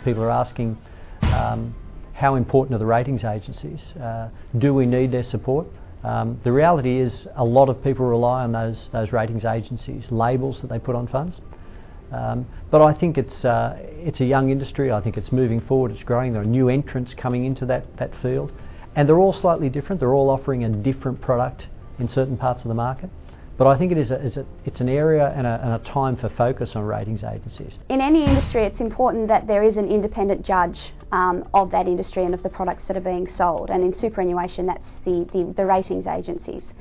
People are asking how important are the ratings agencies? Do we need their support? The reality is a lot of people rely on those ratings agencies' labels that they put on funds. But I think it's a young industry. I think it's moving forward, it's growing. There are new entrants coming into that field, and they're all slightly different. They're all offering a different product in certain parts of the market. But I think it's an area and a time for focus on ratings agencies. In any industry, it's important that there is an independent judge of that industry and of the products that are being sold. And in superannuation, that's the ratings agencies.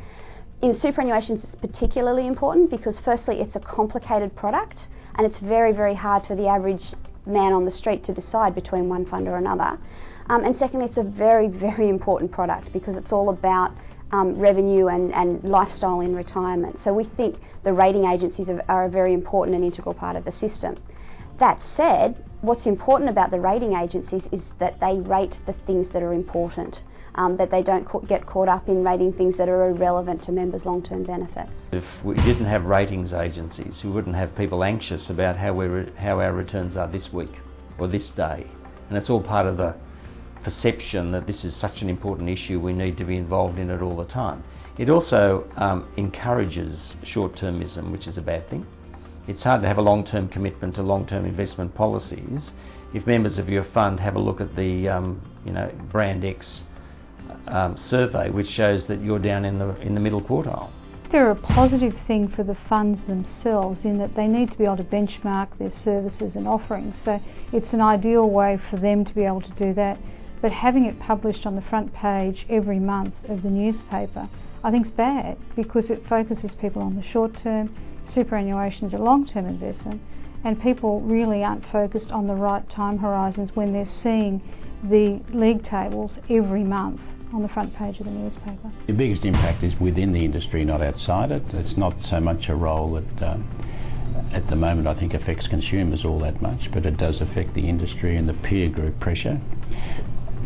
In superannuation, it's particularly important because firstly, it's a complicated product and it's very, very hard for the average man on the street to decide between one fund or another. And secondly, it's a very, very important product because it's all about revenue and lifestyle in retirement. So we think the rating agencies are a very important and integral part of the system. That said, what's important about the rating agencies is that they rate the things that are important, that they don't get caught up in rating things that are irrelevant to members' long-term benefits. If we didn't have ratings agencies, we wouldn't have people anxious about how our returns are this week or this day. And it's all part of the perception that this is such an important issue, we need to be involved in it all the time. It also encourages short-termism, which is a bad thing. It's hard to have a long-term commitment to long-term investment policies if members of your fund have a look at the Brand X survey, which shows that you're down in the middle quartile. They're a positive thing for the funds themselves in that they need to be able to benchmark their services and offerings. So it's an ideal way for them to be able to do that. But having it published on the front page every month of the newspaper, I think is bad because it focuses people on the short term. Superannuation is a long-term investment, and people really aren't focused on the right time horizons when they're seeing the league tables every month on the front page of the newspaper. The biggest impact is within the industry, not outside it. It's not so much a role that at the moment I think affects consumers all that much, but it does affect the industry and the peer group pressure.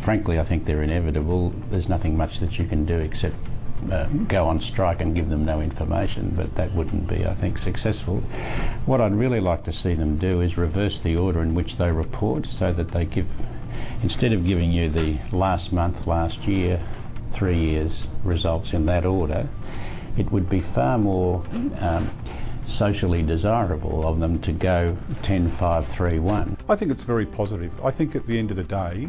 Frankly, I think they're inevitable. There's nothing much that you can do except go on strike and give them no information, but that wouldn't be, I think, successful. What I'd really like to see them do is reverse the order in which they report, so that they give, instead of giving you the last month, last year, 3 years results in that order, it would be far more socially desirable of them to go 10, 5, 3, 1. I think it's very positive. I think at the end of the day,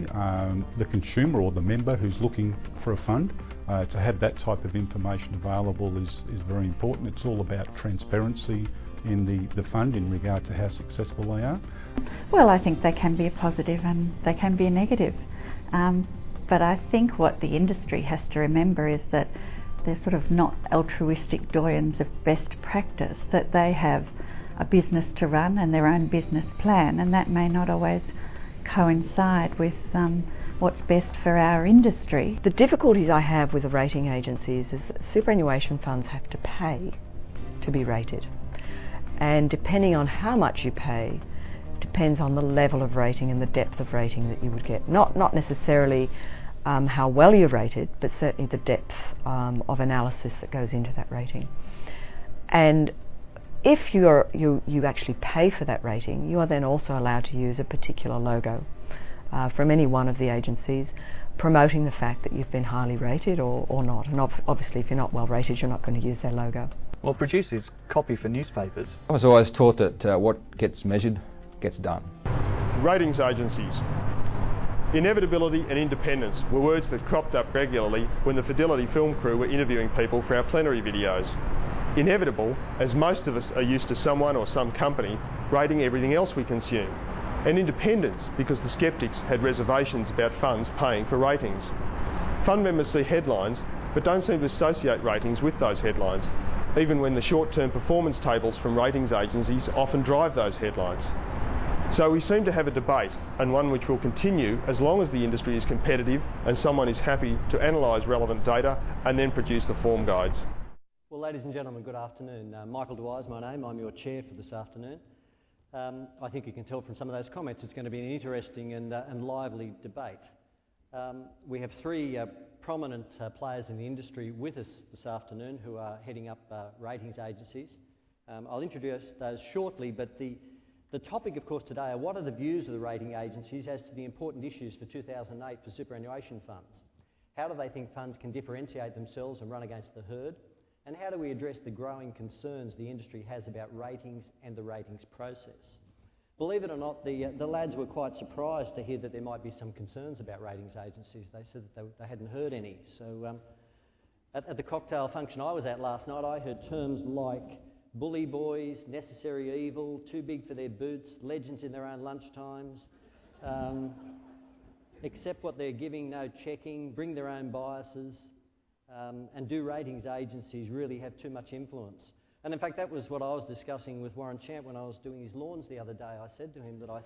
the consumer or the member who's looking for a fund, to have that type of information available is very important. It's all about transparency in the fund in regard to how successful they are. Well, I think they can be a positive and they can be a negative. But I think what the industry has to remember is that they're sort of not altruistic doyens of best practice, that they have a business to run and their own business plan, and that may not always coincide with what's best for our industry. The difficulties I have with the rating agencies is that superannuation funds have to pay to be rated, and depending on how much you pay depends on the level of rating and the depth of rating that you would get. Not necessarily how well you're rated, but certainly the depth of analysis that goes into that rating. And if you actually pay for that rating, you are then also allowed to use a particular logo from any one of the agencies, promoting the fact that you've been highly rated or not. And obviously if you're not well rated, you're not going to use their logo. Well, producers copy for newspapers. I was always taught that what gets measured gets done. Ratings agencies. Inevitability and independence were words that cropped up regularly when the Fidelity film crew were interviewing people for our plenary videos. Inevitable, as most of us are used to someone or some company rating everything else we consume. And independence, because the sceptics had reservations about funds paying for ratings. Fund members see headlines, but don't seem to associate ratings with those headlines, even when the short-term performance tables from ratings agencies often drive those headlines. So we seem to have a debate, and one which will continue as long as the industry is competitive and someone is happy to analyse relevant data and then produce the form guides. Well, ladies and gentlemen, good afternoon. Michael Dwyer is my name. I'm your chair for this afternoon. I think you can tell from some of those comments it's going to be an interesting and lively debate. We have three prominent players in the industry with us this afternoon who are heading up ratings agencies. I'll introduce those shortly, but the The topic, of course, today are what are the views of the rating agencies as to the important issues for 2008 for superannuation funds? How do they think funds can differentiate themselves and run against the herd? And how do we address the growing concerns the industry has about ratings and the ratings process? Believe it or not, the lads were quite surprised to hear that there might be some concerns about ratings agencies. They said that they hadn't heard any. So at the cocktail function I was at last night, I heard terms like bully boys, necessary evil, too big for their boots, legends in their own lunchtimes, accept what they're giving, no checking, bring their own biases, and do ratings agencies really have too much influence? And in fact, that was what I was discussing with Warren Chant when I was doing his lawns the other day. I said to him that I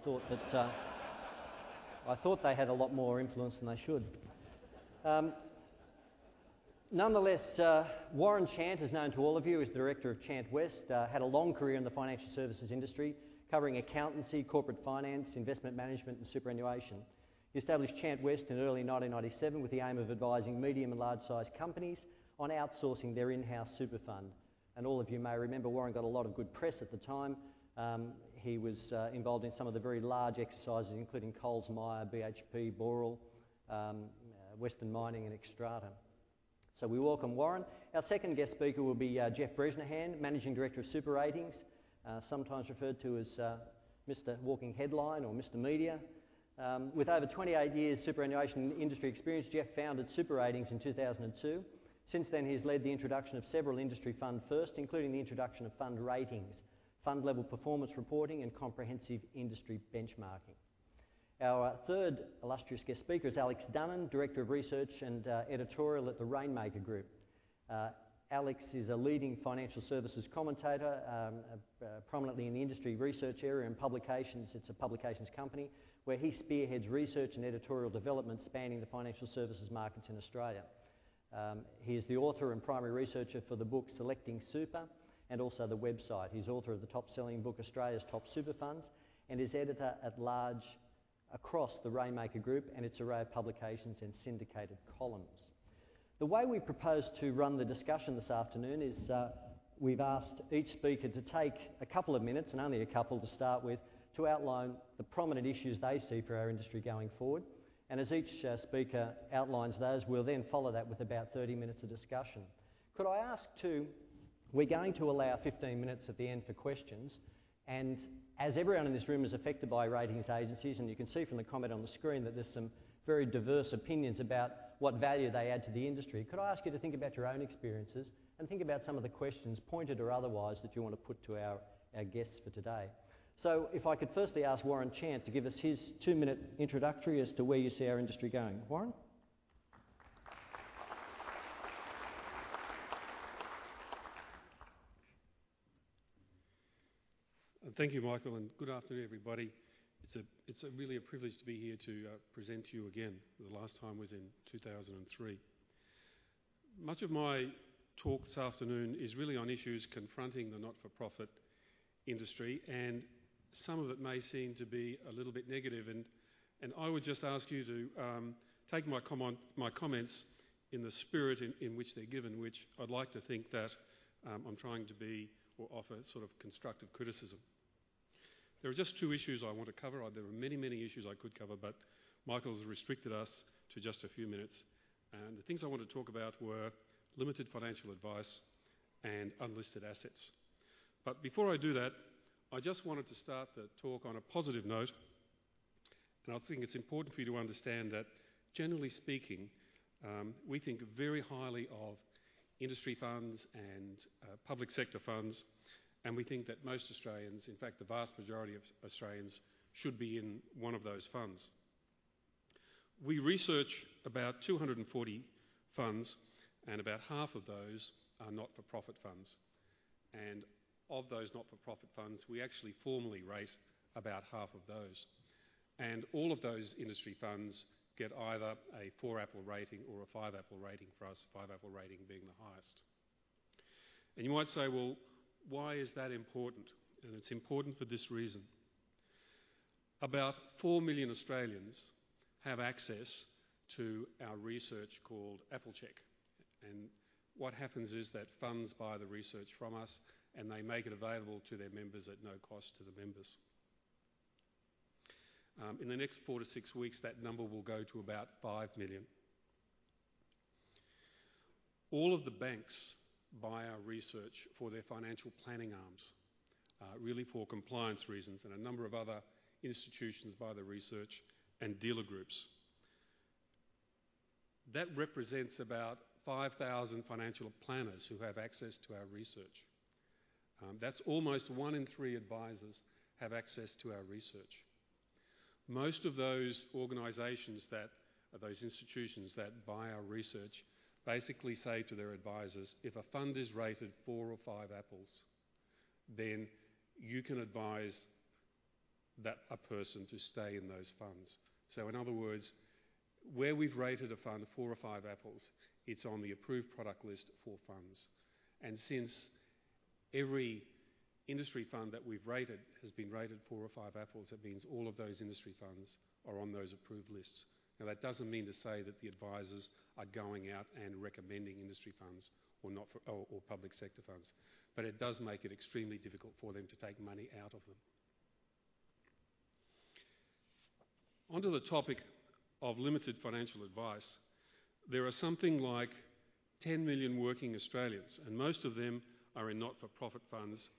thought they had a lot more influence than they should. Nonetheless, Warren Chant is known to all of you as the director of Chant West, had a long career in the financial services industry, covering accountancy, corporate finance, investment management and superannuation. He established Chant West in early 1997 with the aim of advising medium and large-sized companies on outsourcing their in-house super fund. And all of you may remember Warren got a lot of good press at the time. He was involved in some of the very large exercises, including Coles Myer, BHP, Boral, Western Mining and Xstrata. So we welcome Warren. Our second guest speaker will be Jeff Bresnahan, Managing Director of SuperRatings, sometimes referred to as Mr Walking Headline or Mr Media. With over 28 years superannuation industry experience, Jeff founded SuperRatings in 2002. Since then, he's led the introduction of several industry fund firsts, including the introduction of fund ratings, fund level performance reporting and comprehensive industry benchmarking. Our third illustrious guest speaker is Alex Dunnin, Director of Research and Editorial at the Rainmaker Group. Alex is a leading financial services commentator, prominently in the industry research area and publications. It's a publications company where he spearheads research and editorial development spanning the financial services markets in Australia. He is the author and primary researcher for the book Selecting Super and also the website. He's author of the top-selling book Australia's Top Super Funds and is editor at large across the Rainmaker Group and its array of publications and syndicated columns. The way we propose to run the discussion this afternoon is we've asked each speaker to take a couple of minutes, and only a couple to start with, to outline the prominent issues they see for our industry going forward. And as each speaker outlines those, we'll then follow that with about 30 minutes of discussion. Could I ask too, we're going to allow 15 minutes at the end for questions, and as everyone in this room is affected by ratings agencies, and you can see from the comment on the screen that there's some very diverse opinions about what value they add to the industry, could I ask you to think about your own experiences and think about some of the questions, pointed or otherwise, that you want to put to our guests for today. So if I could firstly ask Warren Chant to give us his 2-minute introductory as to where you see our industry going. Warren? Thank you, Michael, and good afternoon, everybody. It's really a privilege to be here to present to you again. The last time was in 2003. Much of my talk this afternoon is really on issues confronting the not-for-profit industry, and some of it may seem to be a little bit negative, and I would just ask you to take my comments in the spirit in which they're given, which I'd like to think that I'm trying to be or offer sort of constructive criticism. There are just 2 issues I want to cover. There are many, many issues I could cover, but Michael's restricted us to just a few minutes. And the things I want to talk about were limited financial advice and unlisted assets. But before I do that, I just wanted to start the talk on a positive note. And I think it's important for you to understand that, generally speaking, we think very highly of industry funds and public sector funds, and we think that most Australians, in fact the vast majority of Australians, should be in one of those funds. We research about 240 funds, and about half of those are not-for-profit funds. And of those not-for-profit funds, we actually formally rate about half of those. And all of those industry funds get either a 4-apple rating or a 5-apple rating for us, 5-apple rating being the highest. And you might say, well, why is that important? And it's important for this reason. About 4 million Australians have access to our research called Applecheck. And what happens is that funds buy the research from us and they make it available to their members at no cost to the members. In the next 4 to 6 weeks, that number will go to about 5 million. All of the banks buy our research for their financial planning arms, really for compliance reasons, and a number of other institutions buy the research and dealer groups. That represents about 5,000 financial planners who have access to our research. That's almost 1 in 3 advisors have access to our research. Most of those organisations those institutions that buy our research basically say to their advisors, if a fund is rated 4 or 5 apples, then you can advise a person to stay in those funds. So in other words, where we've rated a fund 4 or 5 apples, it's on the approved product list for funds. And since every industry fund that we've rated has been rated 4 or 5 apples, it means all of those industry funds are on those approved lists. Now that doesn't mean to say that the advisors are going out and recommending industry funds or public sector funds, but it does make it extremely difficult for them to take money out of them. Onto the topic of limited financial advice, there are something like 10 million working Australians, and most of them are in not-for-profit funds,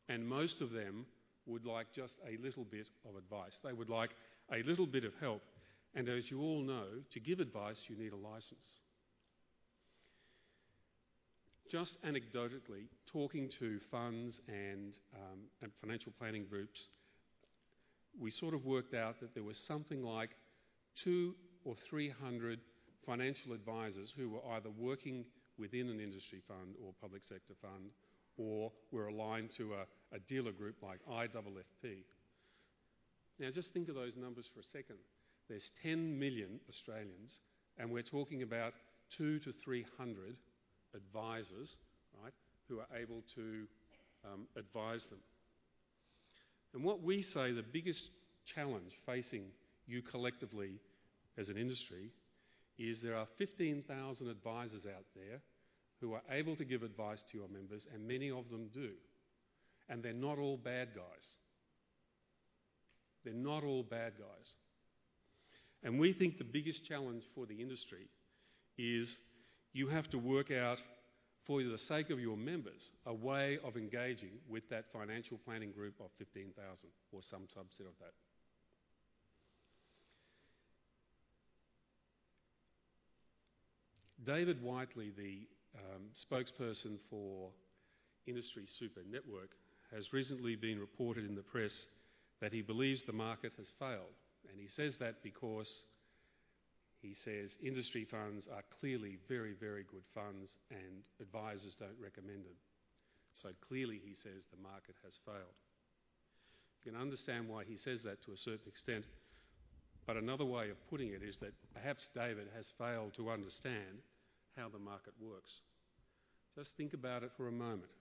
and most of them would like just a little bit of advice. They would like a little bit of help, and as you all know, to give advice you need a licence. Just anecdotally, talking to funds and financial planning groups, we sort of worked out that there was something like 200 or 300 financial advisors who were either working within an industry fund or public sector fund, or were aligned to a dealer group like IFFP. Now just think of those numbers for a second. There's 10 million Australians, and we're talking about 200 to 300 advisors, right, who are able to advise them. And what we say the biggest challenge facing you collectively as an industry is there are 15,000 advisors out there who are able to give advice to your members, and many of them do. And they're not all bad guys. They're not all bad guys. And we think the biggest challenge for the industry is you have to work out, for the sake of your members, a way of engaging with that financial planning group of 15,000 or some subset of that. David Whiteley, the spokesperson for Industry Super Network, has recently been reported in the press that he believes the market has failed. And he says that because he says industry funds are clearly very, very good funds and advisors don't recommend them. So clearly he says the market has failed. You can understand why he says that to a certain extent, but another way of putting it is that perhaps David has failed to understand how the market works. Just think about it for a moment.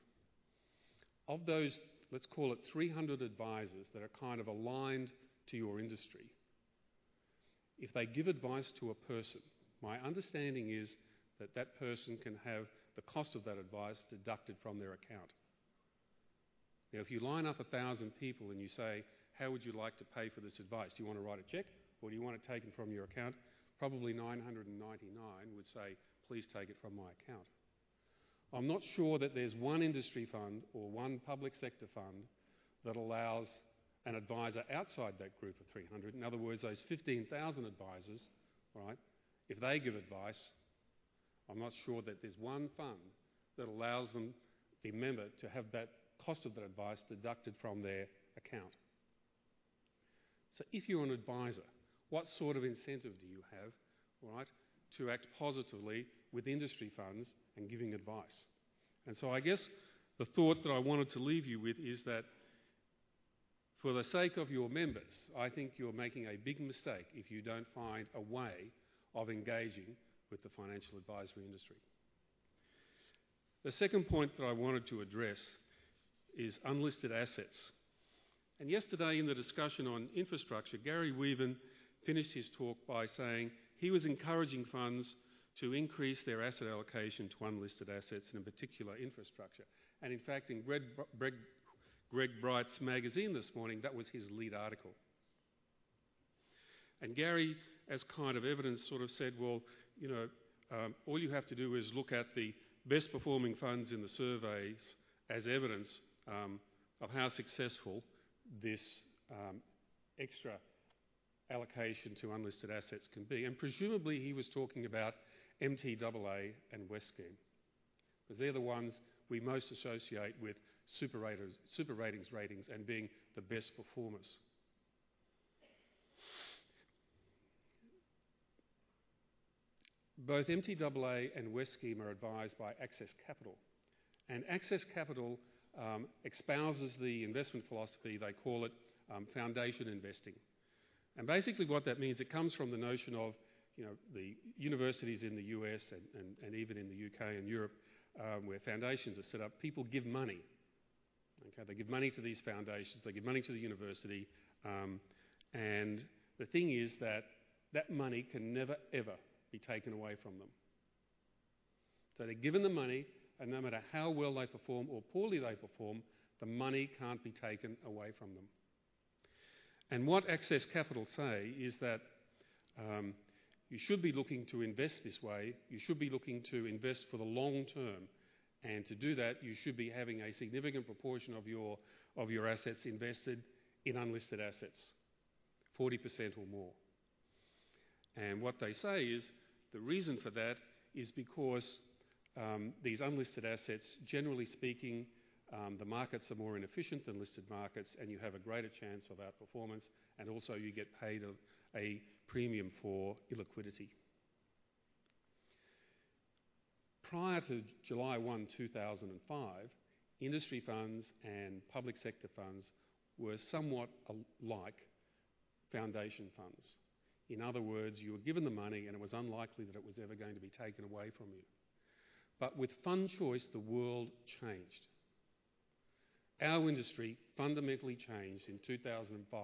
Of those, let's call it 300 advisors that are kind of aligned to your industry, if they give advice to a person, my understanding is that that person can have the cost of that advice deducted from their account. Now, if you line up 1,000 people and you say, how would you like to pay for this advice? Do you want to write a cheque or do you want it taken from your account? Probably 999 would say, please take it from my account. I'm not sure that there's one industry fund or one public sector fund that allows an advisor outside that group of 300. In other words, those 15,000 advisors, right, if they give advice, I'm not sure that there's one fund that allows them, the member, to have that cost of that advice deducted from their account. So if you're an advisor, what sort of incentive do you have, right, to act positively with industry funds and giving advice? And so I guess the thought that I wanted to leave you with is that for the sake of your members, I think you're making a big mistake if you don't find a way of engaging with the financial advisory industry. The second point that I wanted to address is unlisted assets. And yesterday in the discussion on infrastructure, Gary Weaven finished his talk by saying he was encouraging funds to increase their asset allocation to unlisted assets, and in particular infrastructure. And in fact, in Greg Bright's magazine this morning, that was his lead article. And Gary, as kind of evidence, sort of said, well, you know, all you have to do is look at the best performing funds in the surveys as evidence of how successful this extra allocation to unlisted assets can be. And presumably he was talking about MTAA and West Scheme, because they're the ones we most associate with SuperRatings ratings and being the best performers. Both MTAA and West Scheme are advised by Access Capital, and Access Capital espouses the investment philosophy. They call it foundation investing. And basically what that means, it comes from the notion of, you know, the universities in the US and even in the UK and Europe, where foundations are set up, people give money. Okay, they give money to these foundations, they give money to the university, and the thing is that that money can never ever be taken away from them. So they're given the money, and no matter how well they perform or poorly they perform, the money can't be taken away from them. And what Access Capital say is that you should be looking to invest this way, you should be looking to invest for the long term, and to do that you should be having a significant proportion of your assets invested in unlisted assets, 40% or more. And what they say is the reason for that is because these unlisted assets, generally speaking, the markets are more inefficient than listed markets, and you have a greater chance of outperformance, and also you get paid a premium for illiquidity. Prior to July 1, 2005, industry funds and public sector funds were somewhat like foundation funds. In other words, you were given the money and it was unlikely that it was ever going to be taken away from you. But with fund choice, the world changed. Our industry fundamentally changed in 2005,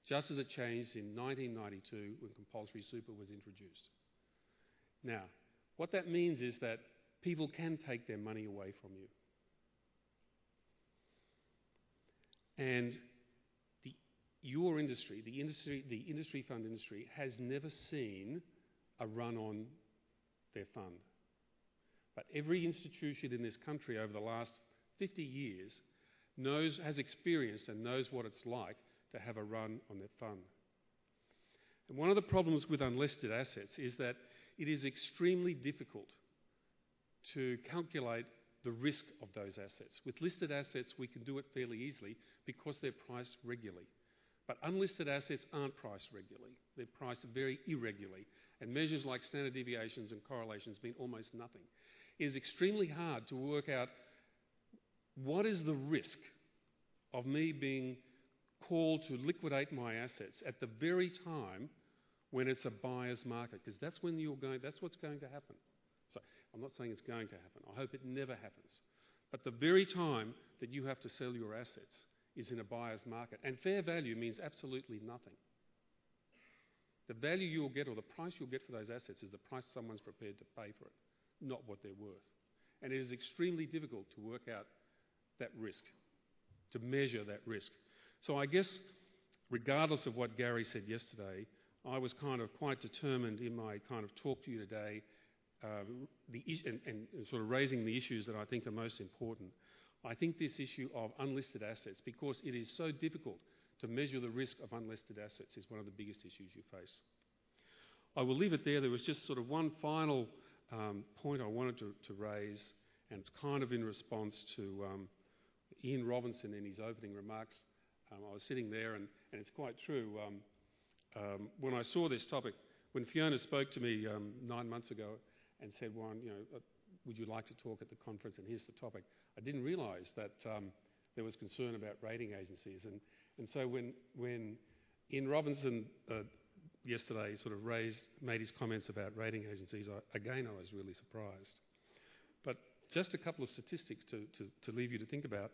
just as it changed in 1992 when compulsory super was introduced. Now, what that means is that people can take their money away from you. And your industry, the industry fund industry, has never seen a run on their fund. But every institution in this country over the last 50 years has experienced and knows what it's like to have a run on their fund. And one of the problems with unlisted assets is that it is extremely difficult to calculate the risk of those assets. With listed assets, we can do it fairly easily because they're priced regularly. But unlisted assets aren't priced regularly. They're priced very irregularly. And measures like standard deviations and correlations mean almost nothing. It is extremely hard to work out what is the risk of me being called to liquidate my assets at the very time when it's a buyer's market, because that's what's going to happen. So I'm not saying it's going to happen. I hope it never happens. But the very time that you have to sell your assets is in a buyer's market. And fair value means absolutely nothing. The value you'll get, or the price you'll get for those assets, is the price someone's prepared to pay for it, not what they're worth. And it is extremely difficult to work out that risk, to measure that risk. So I guess, regardless of what Gary said yesterday, I was kind of quite determined in my kind of talk to you today, and sort of raising the issues that I think are most important. I think this issue of unlisted assets, because it is so difficult to measure the risk of unlisted assets, is one of the biggest issues you face. I will leave it there. There was just sort of one final point I wanted to raise, and it's kind of in response to Ian Robinson in his opening remarks. I was sitting there, and it's quite true. When I saw this topic, when Fiona spoke to me 9 months ago and said, "Warren, you know, would you like to talk at the conference, and here's the topic," I didn't realise that there was concern about rating agencies. And so when Ian Robinson yesterday sort of made his comments about rating agencies, I was really surprised. But just a couple of statistics to leave you to think about.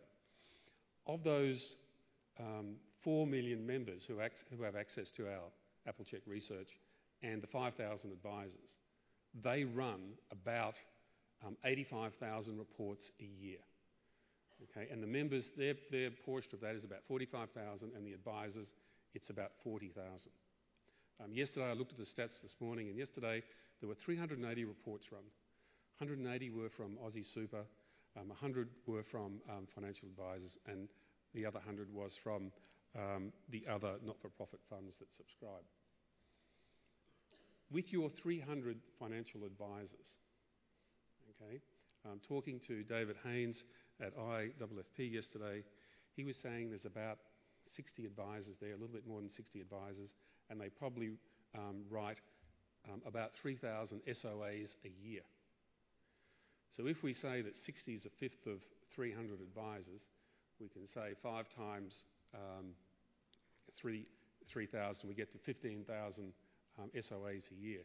Of those 4 million members who have access to our Applecheck research and the 5,000 advisors, they run about 85,000 reports a year. Okay, and the members, their portion of that is about 45,000, and the advisors, it's about 40,000. Yesterday I looked at the stats this morning, and yesterday there were 380 reports run. 180 were from Aussie Super, 100 were from financial advisors, and the other 100 was from the other not-for-profit funds that subscribe. With your 300 financial advisors, okay, talking to David Haynes at IFFP yesterday, he was saying there's about 60 advisors there, a little bit more than 60 advisors, and they probably write about 3,000 SOAs a year. So if we say that 60 is a fifth of 300 advisors, we can say 5 times 3,000, we get to 15,000 SOAs a year.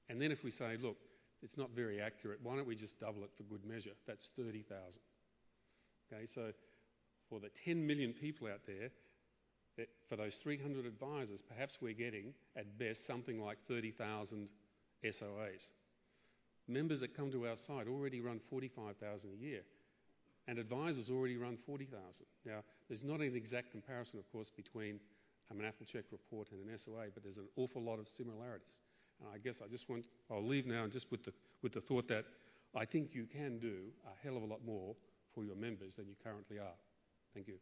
And then if we say, look, it's not very accurate, why don't we just double it for good measure? That's 30,000. Okay, so for the 10 million people out there, for those 300 advisors, perhaps we're getting, at best, something like 30,000 SOAs. Members that come to our site already run 45,000 a year, and advisors already run 40,000. Now, there's not an exact comparison, of course, between an Applecheck report and an SOA, but there's an awful lot of similarities. And I guess I'll leave now and just with the thought that I think you can do a hell of a lot more for your members than you currently are. Thank you.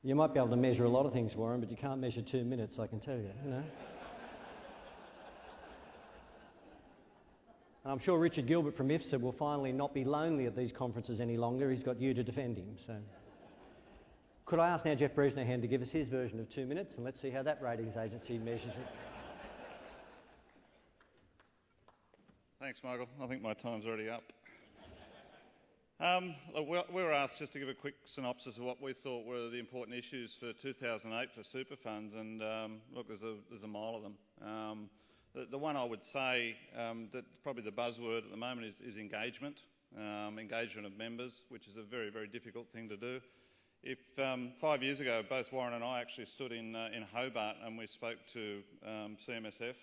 You might be able to measure a lot of things, Warren, but you can't measure 2 minutes, I can tell you. I'm sure Richard Gilbert from IFSA will finally not be lonely at these conferences any longer. He's got you to defend him. So, could I ask now Jeff Bresnahan to give us his version of 2 minutes, and let's see how that ratings agency measures it. Thanks, Michael. I think my time's already up. We were asked just to give a quick synopsis of what we thought were the important issues for 2008 for super funds, and look, there's a mile of them. The one I would say that's probably the buzzword at the moment is engagement, engagement of members, which is a very, very difficult thing to do. If 5 years ago, both Warren and I actually stood in Hobart and we spoke to CMSF,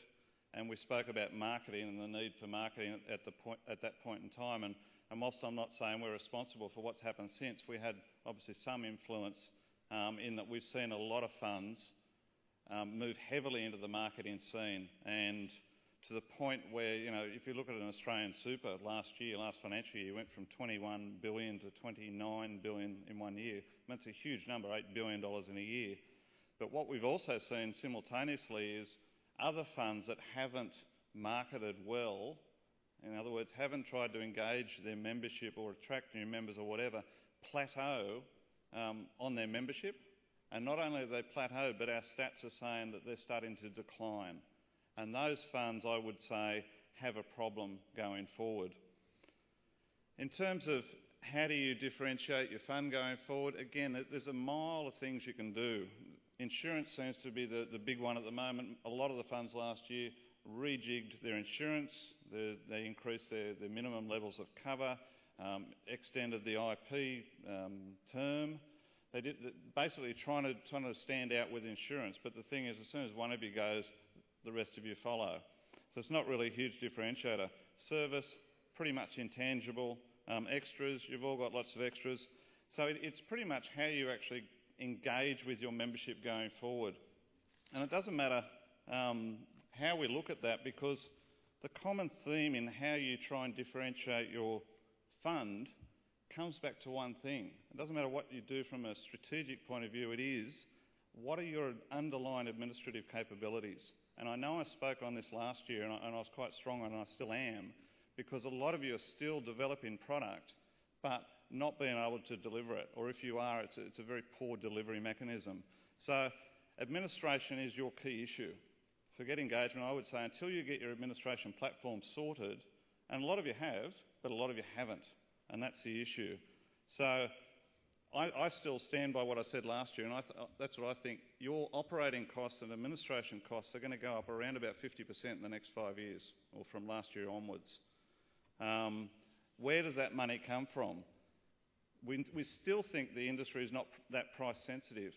and we spoke about marketing and the need for marketing at that point in time. And whilst I'm not saying we're responsible for what's happened since, we had obviously some influence in that we've seen a lot of funds move heavily into the marketing scene, and to the point where, you know, if you look at an Australian super last financial year, went from 21 billion to 29 billion in 1 year. That's a huge number, $8 billion in a year. But what we've also seen simultaneously is other funds that haven't marketed well, in other words, haven't tried to engage their membership or attract new members or whatever, plateau on their membership. And not only have they plateaued, but our stats are saying that they're starting to decline. And those funds, I would say, have a problem going forward. In terms of how do you differentiate your fund going forward, again, there's a mile of things you can do. Insurance seems to be the big one at the moment. A lot of the funds last year rejigged their insurance. They increased their minimum levels of cover, extended the IP term. They did basically trying to stand out with insurance. But the thing is, as soon as one of you goes, the rest of you follow. So it's not really a huge differentiator. Service, pretty much intangible. Extras, you've all got lots of extras. So it's pretty much how you actually engage with your membership going forward. And it doesn't matter how we look at that, because the common theme in how you try and differentiate your fund comes back to one thing. It doesn't matter what you do from a strategic point of view, it is, what are your underlying administrative capabilities? And I know I spoke on this last year, and I was quite strong on it, and I still am, because a lot of you are still developing product, but not being able to deliver it. Or if you are, it's a very poor delivery mechanism. So administration is your key issue. Forget engagement, I would say, until you get your administration platform sorted, and a lot of you have, but a lot of you haven't, and that's the issue. So I still stand by what I said last year, and that's what I think. Your operating costs and administration costs are going to go up around about 50% in the next 5 years, or from last year onwards. Where does that money come from? We still think the industry is not that price sensitive,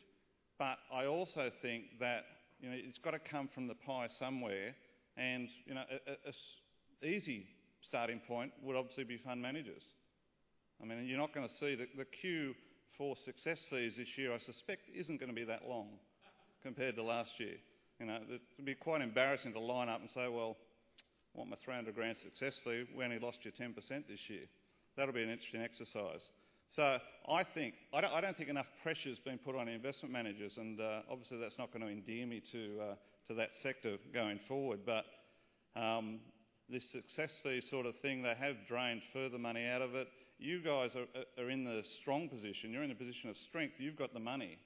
but I also think that, you know, it's got to come from the pie somewhere, and, you know, an easy starting point would obviously be fund managers. I mean, you're not going to see the queue for success fees this year, I suspect, isn't going to be that long compared to last year. You know, it would be quite embarrassing to line up and say, well, I want my 300 grand success fee, we only lost you 10% this year. That'll be an interesting exercise. So I don't think enough pressure's been put on investment managers, and obviously that's not going to endear me to that sector going forward. But this success fee sort of thing, they have drained further money out of it. You guys are in the strong position. You're in a position of strength. You've got the money.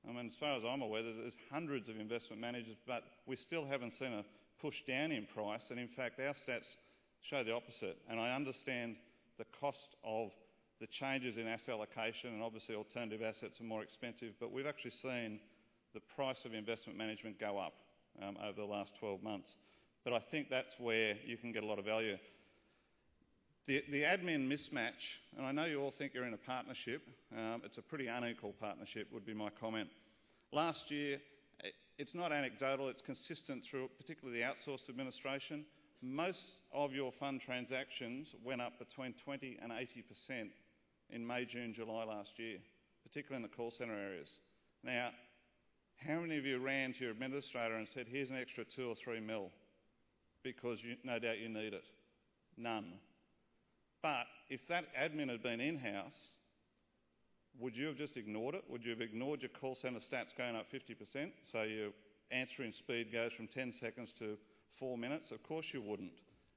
I mean, as far as I'm aware, there's hundreds of investment managers, but we still haven't seen a push down in price. And in fact, our stats show the opposite. And I understand the cost of the changes in asset allocation, and obviously alternative assets are more expensive, but we've actually seen the price of investment management go up over the last 12 months. But I think that's where you can get a lot of value. The admin mismatch, and I know you all think you're in a partnership, it's a pretty unequal partnership would be my comment. Last year, it's not anecdotal, it's consistent through particularly the outsourced administration. Most of your fund transactions went up between 20 and 80% in May, June, July last year, particularly in the call centre areas. Now, how many of you ran to your administrator and said, here's an extra 2 or 3 mil because no doubt you need it? None. But if that admin had been in-house, would you have just ignored it? Would you have ignored your call centre stats going up 50%? So your answering speed goes from 10 seconds to 4 minutes? Of course you wouldn't.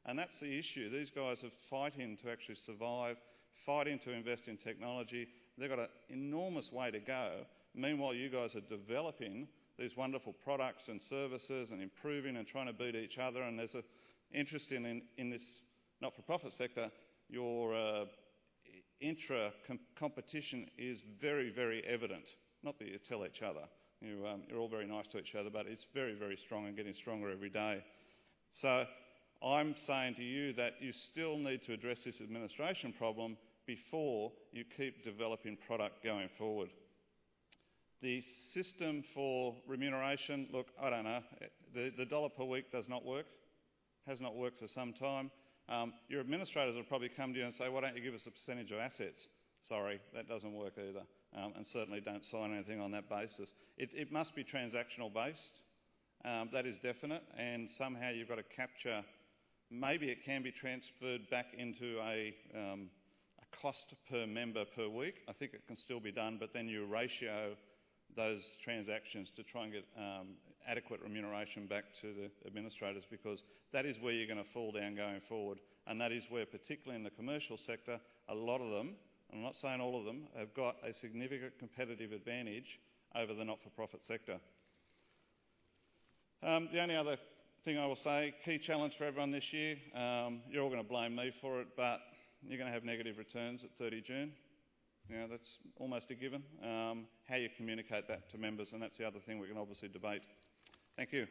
And that's the issue. These guys are fighting to actually survive, fighting to invest in technology. They've got an enormous way to go. Meanwhile, you guys are developing these wonderful products and services and improving and trying to beat each other. And there's an interest in this not-for-profit sector. Your intra-competition is very, very evident. Not that you tell each other. You're all very nice to each other, but it's very, very strong and getting stronger every day. So I'm saying to you that you still need to address this administration problem before you keep developing product going forward. The system for remuneration, look, I don't know. The dollar per week does not work. Has not worked for some time. Your administrators will probably come to you and say, why don't you give us a percentage of assets? Sorry, that doesn't work either. And certainly don't sign anything on that basis. It must be transactional based. That is definite. And somehow you've got to capture, maybe it can be transferred back into a cost per member per week. I think it can still be done, but then you ratio those transactions to try and get adequate remuneration back to the administrators, because that is where you're going to fall down going forward. And that is where, particularly in the commercial sector, a lot of them, I'm not saying all of them, have got a significant competitive advantage over the not-for-profit sector. The only other thing I will say, key challenge for everyone this year, you're all going to blame me for it, but you're going to have negative returns at 30 June. You know, that's almost a given. How you communicate that to members, and that's the other thing we can obviously debate. Thank you.